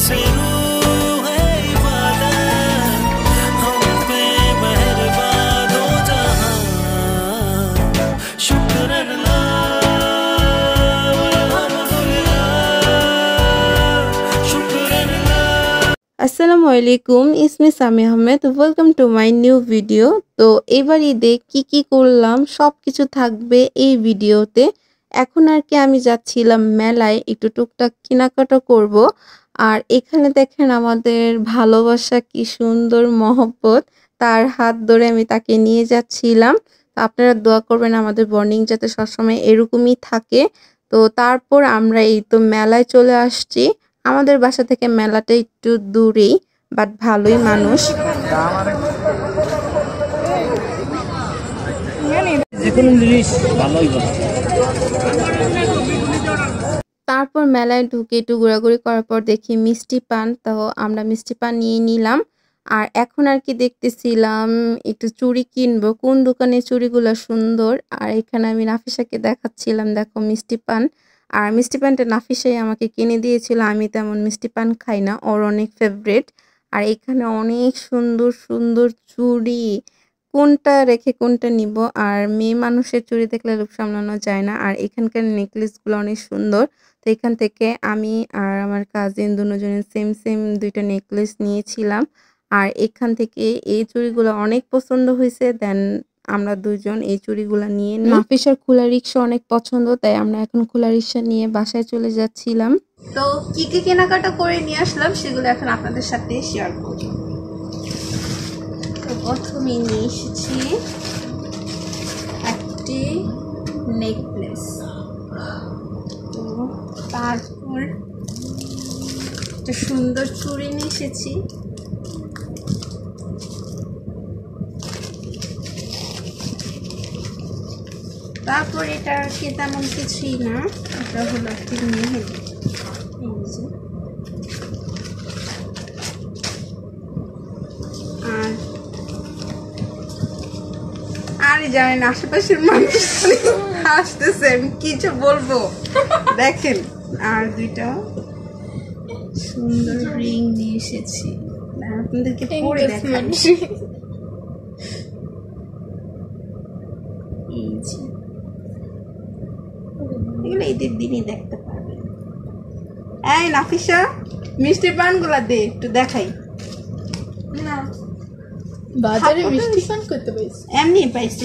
जैसे रूह है इबादत, हम पे मेहरबान हो जहां, शुक्र আসসালামু আলাইকুম, ইসমি Sami Ahmed. Welcome to my new video. তো এবার ঈদে কি করলাম সব কিছু থাকবে এই ভিডিওতে। এখন আর কি আমি যাচ্ছিলাম মেলায়, একটু টুকটাক কেনাকাটা করব। আর এখানে দেখেন আমাদের ভালোবাসা কি সুন্দর মহব্বত, তার হাত ধরে আমি তাকে নিয়ে যাচ্ছিলাম। তো আপনারা দোয়া করবেন আমাদের বন্ডিং যাতে সবসময় এরকমই থাকে। তো তারপর আমরা এই তো মেলায় চলে আসছি। আমাদের বাসা থেকে মেলাটা একটু দূরেই, বাট ভালোই মানুষ। তারপর মেলায় ঢুকে একটু ঘোরাঘুরি করার পর দেখি মিষ্টি পান, তো আমরা মিষ্টি পান নিয়ে নিলাম। আর এখন আর কি দেখতেছিলাম একটু চুড়ি কিনবো, কোন দোকানে চুড়িগুলো সুন্দর। আর এখানে আমি নাফিসাকে দেখাচ্ছিলাম, দেখো মিষ্টি পান। আর মিষ্টি পানটা নাফিসাই আমাকে কিনে দিয়েছিল, আমি তেমন মিষ্টি পান খাই না, ওর অনেক ফেভারিট। আর এখানে অনেক সুন্দর সুন্দর চুড়ি, কোনটা রেখে কোনটা নিব। আর মেয়ে মানুষের চুড়ি দেখলে লোক সামলানো যায় না। আর এখানকার নেকলেসগুলো অনেক সুন্দর। তো এখান থেকে আমি আর আমার কাজিন দুজনে সেম সেম দুইটা নেকলেস নিয়েছিলাম। আর এখান থেকে এই চুড়িগুলো অনেক পছন্দ হয়েছে, দেন আমরা দুজন এই চুড়িগুলো নিয়ে নিই। নাফিসার খোলা রিক্সা অনেক পছন্দ, তাই আমরা এখন খোলা রিক্সা নিয়ে বাসায় চলে যাচ্ছিলাম। তো কি কেনাকাটা করে নিয়ে আসলাম সেগুলো এখন আপনাদের সাথে শেয়ার করব। তো প্রথমে নিয়ে এসেছি একটি নেকলেস, তো তারপর একটা সুন্দর চুড়ি নিয়ে এসেছি। তারপর এটা কি তেমন কিছুই না, এটা হলো একটি মেহেদি। আর জানেন আশেপাশের মানুষ আসতেছে, আমি কিছু বলবো দেখেন। আর দুইটা সুন্দর রিং নিয়ে এসেছি, আপনাদেরকে পরে দেখাচ্ছি। এগুলো ঈদের দিনই দেখতে পারবেন। এই নাফিসা, মিষ্টি পান গুলা দে একটু দেখাই। না বাজারে মিষ্টি পান করতে পাইছি, এমনি পাইছি।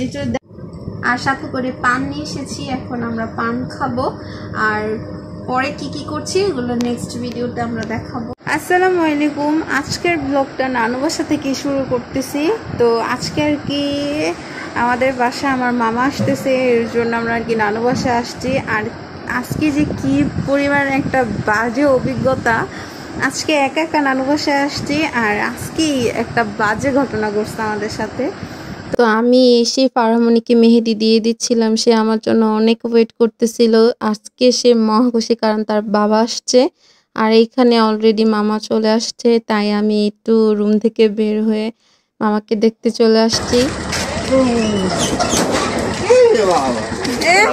আর সাথে করে পান নিয়ে এসেছি, এখন আমরা পান খাবো। আর পরে কি করছি এগুলো নেক্সট ভিডিওতে আমরা দেখাবো। আসসালামু আলাইকুম, আজকের ব্লগটা নানু বাসা থেকে শুরু করতেছি। তো আজকে আর কি আমাদের বাসা আমার মামা আসতেছে, এর জন্য আমরা আর কি নানু বাসা আসছি। আর আজকে যে কি পরিমাণ একটা বাজে অভিজ্ঞতা, আজকে একা একা নানু বাসায় আসছি। আর আজকেই একটা বাজে ঘটনা ঘটছে আমাদের সাথে। তো আমি এসে ফারহামণিকে মেহেদি দিয়ে দিচ্ছিলাম, সে আমার জন্য অনেক ওয়েট করতেছিল। আজকে সে মহা খুশি, কারণ তার বাবা আসছে। আর এইখানে অলরেডি মামা চলে আসছে, তাই আমি একটু রুম থেকে বের হয়ে মামাকে দেখতে চলে আসছি।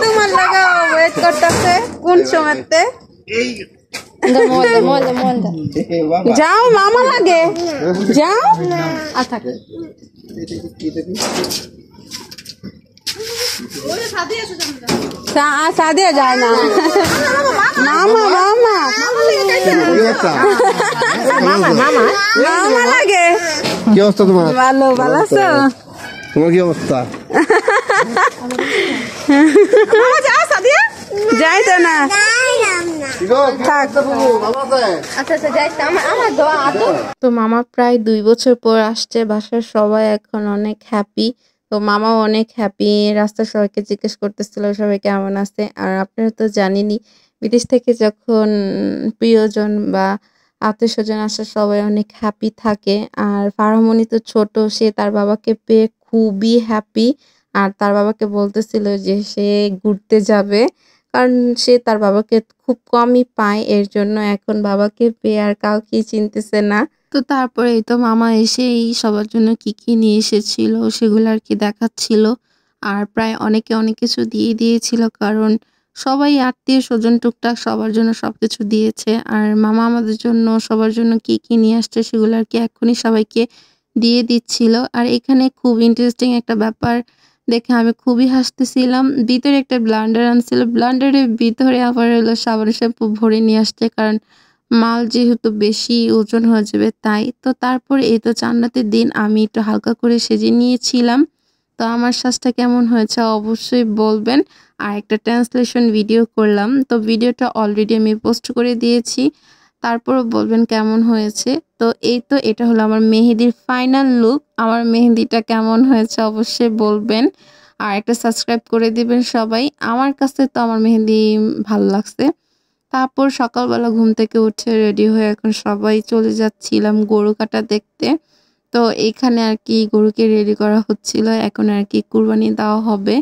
তোমার লাগা ওয়েট করতেছে কোন সময়তে? যাও মামা লাগে, যাও। সাদিয়া যায় না, মামা মামা মামা লাগে। কি অবস্থা তোমার? ভালো ভালো আছো? তোমার কি অবস্থা? যাই তো না, তো মামা প্রায় 2 বছর পর আসছে বাসার। সবাই এখন অনেক হ্যাপি, তো মামাও অনেক হ্যাপি। রাস্তার সবাইকে জিজ্ঞেস করতেছিল সবাই কেমন আছে। আর আপনারা তো জানেনই, বিদেশ থেকে যখন প্রিয়জন বা আত্মীয় স্বজন আসে সবাই অনেক হ্যাপি থাকে। আর ফারহামণি তো ছোট, সে তার বাবাকে পেয়ে খুবই হ্যাপি। আর তার বাবাকে বলতেছিল যে সে ঘুরতে যাবে, কারণ সে তার বাবাকে খুব কমই পায়, এর জন্য এখন বাবাকে পেয়ে আর কাউকে চিনতেছে না। তো তারপরে এই তো মামা এসেই সবার জন্য কি নিয়ে এসেছিল সেগুলো আর কি দেখাচ্ছিল। আর প্রায় অনেকে অনেক কিছু দিয়ে দিয়েছিল, কারণ সবাই আত্মীয় স্বজন টুকটাক সবার জন্য সবকিছু দিয়েছে। আর মামা আমাদের জন্য সবার জন্য কি কি নিয়ে আসছে সেগুলো আর কি এখনই সবাইকে দিয়ে দিচ্ছিল। আর এখানে খুব ইন্টারেস্টিং একটা ব্যাপার দেখে আমি খুবই হাসতেছিলাম। ভিতরে একটা ব্লান্ডার আনছিল, ব্লান্ডারের ভিতরে আবার হলো সাবান শ্যাম্পু ভরে নিয়ে আসছে, কারণ মাল যেহেতু বেশি ওজন হয়ে যাবে তাই। তো তারপরে এই তো জান্নাতের দিন আমি একটু হালকা করে সেজে নিয়েছিলাম। তো আমার সাজটা কেমন হয়েছে অবশ্যই বলবেন। আর একটা ট্রান্সলেশন ভিডিও করলাম, তো ভিডিওটা অলরেডি আমি পোস্ট করে দিয়েছি, তারপরও বলবেন কেমন হয়েছে। তো এই তো এটা হলো আমার মেহেদির ফাইনাল লুক। আমার মেহেদিটা কেমন হয়েছে অবশ্যই বলবেন, আর একটা সাবস্ক্রাইব করে দিবেন সবাই। আমার কাছে তো আমার মেহেদি ভালো লাগছে। তারপর সকালবেলা ঘুম থেকে উঠে রেডি হয়ে এখন সবাই চলে যাচ্ছিলাম গরু কাটা দেখতে। তো এইখানে আর কি গরুকে রেডি করা হচ্ছিল, এখন আর কি কুরবানি দেওয়া হবে।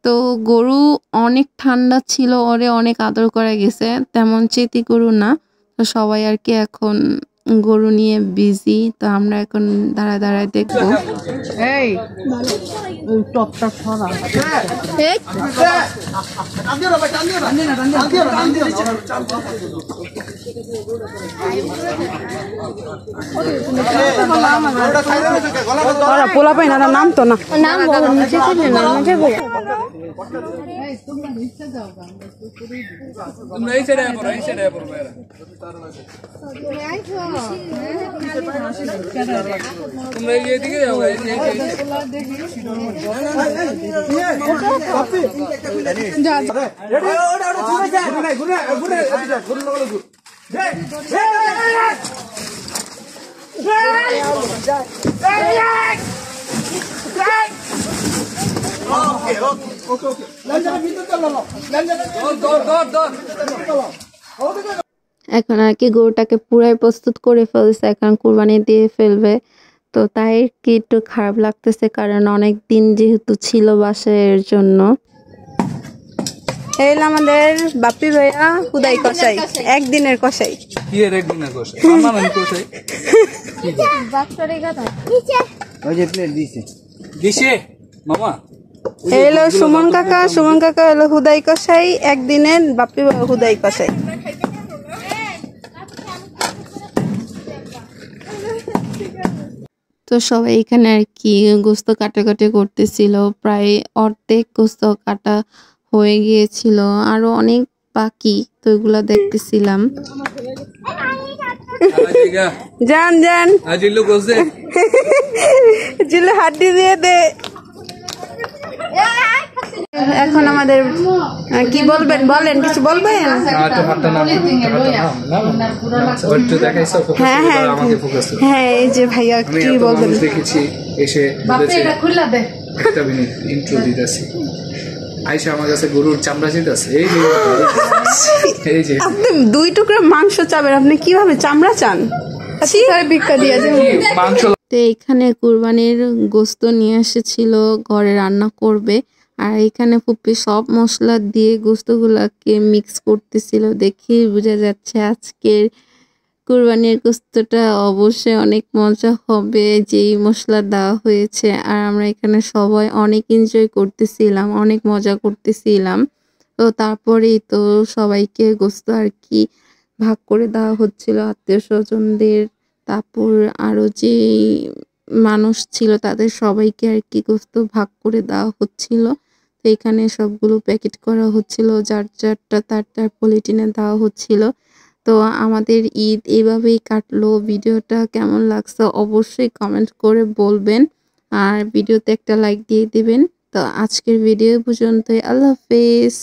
তো গরু অনেক ঠান্ডা ছিল, ওরে অনেক আদর করা গেছে, তেমন চেতি গরু না। তো সবাই আর কি এখন গরু নিয়ে বিজি। তো আমরা এখন দাঁড়ায় দাঁড়ায় দেখবো। এই পোলা পাই না নাম তো না এখন আর কি গরুটাকে পুরাই প্রস্তুত করে ফেলছে, এখন কুরবানি দিয়ে ফেলবে। তো তাই কি একটু খারাপ লাগতেছে, কারণ অনেক দিন যেহেতু ছিল বাসায়, এর জন্য। এই আমাদের বাপি ভাইয়া হুদাই কষাই, একদিনের কষাই। কি এর একদিনের কষাই? পার্মানেন্ট কষাই। ওই যে প্লেট দিছে। দিছে মামা। এলো সুমন কাকা, সুমন কাকা এলো হুদাই কষাই, একদিনের বাপি ভাইয়া হুদাই কষাই। তো সবাই এখানে আর কি গোস্ত কাটাকাটি করতেছিল, প্রায় অর্ধেক গোস্ত কাটা হয়ে গিয়েছিল, আরো অনেক বাকি। তো এগুলা দেখতেছিলাম। যান যান আজিল্লু গোসে। জিল্লু হাড্ডি দিয়ে দে। এখন আমাদের কি বলবেন, বলেন, কিছু বলবেন? হ্যাঁ হ্যাঁ হ্যাঁ, এই যে ভাইয়া কি বলবেন? দেখেছি এসে একটা মিনিট ইন্ট্রো দিতেছি। আইসা আমার কাছে গরুর চামড়া চিতাছে, এই যে আপনি 2 টুকরা মাংস চাবেন, আপনি কিভাবে চামড়া চান? ভিক্ষা দিয়ে মাংস। তো এখানে কুরবানির গোস্ত নিয়ে এসেছিল, ঘরে রান্না করবে। আর এখানে ফুপি সব মশলা দিয়ে গোস্তগুলাকে মিক্স করতেছিল, দেখেই বোঝা যাচ্ছে আজকের কুরবানির গোস্তটা অবশ্যই অনেক মজা হবে, যেই মশলা দেওয়া হয়েছে। আর আমরা এখানে সবাই অনেক এনজয় করতেছিলাম, অনেক মজা করতেছিলাম। তো তারপরেই তো সবাইকে গোস্ত আর কি ভাগ করে দেওয়া হচ্ছিল, আত্মীয় স্বজনদের, তারপর আরো যে মানুষ ছিল তাদের সবাইকে আর কি গোস্ত ভাগ করে দেওয়া হচ্ছিল। তো এখানে সবগুলো প্যাকেট করা হচ্ছিল, যার যারটা তার পলিথিনে দেওয়া হচ্ছিল। তো আমাদের ঈদ এভাবেই কাটলো। ভিডিওটা কেমন লাগছে অবশ্যই কমেন্ট করে বলবেন, আর ভিডিওতে একটা লাইক দিয়ে দিবেন। তো আজকের ভিডিও পর্যন্তই, আল্লাহ হাফেজ।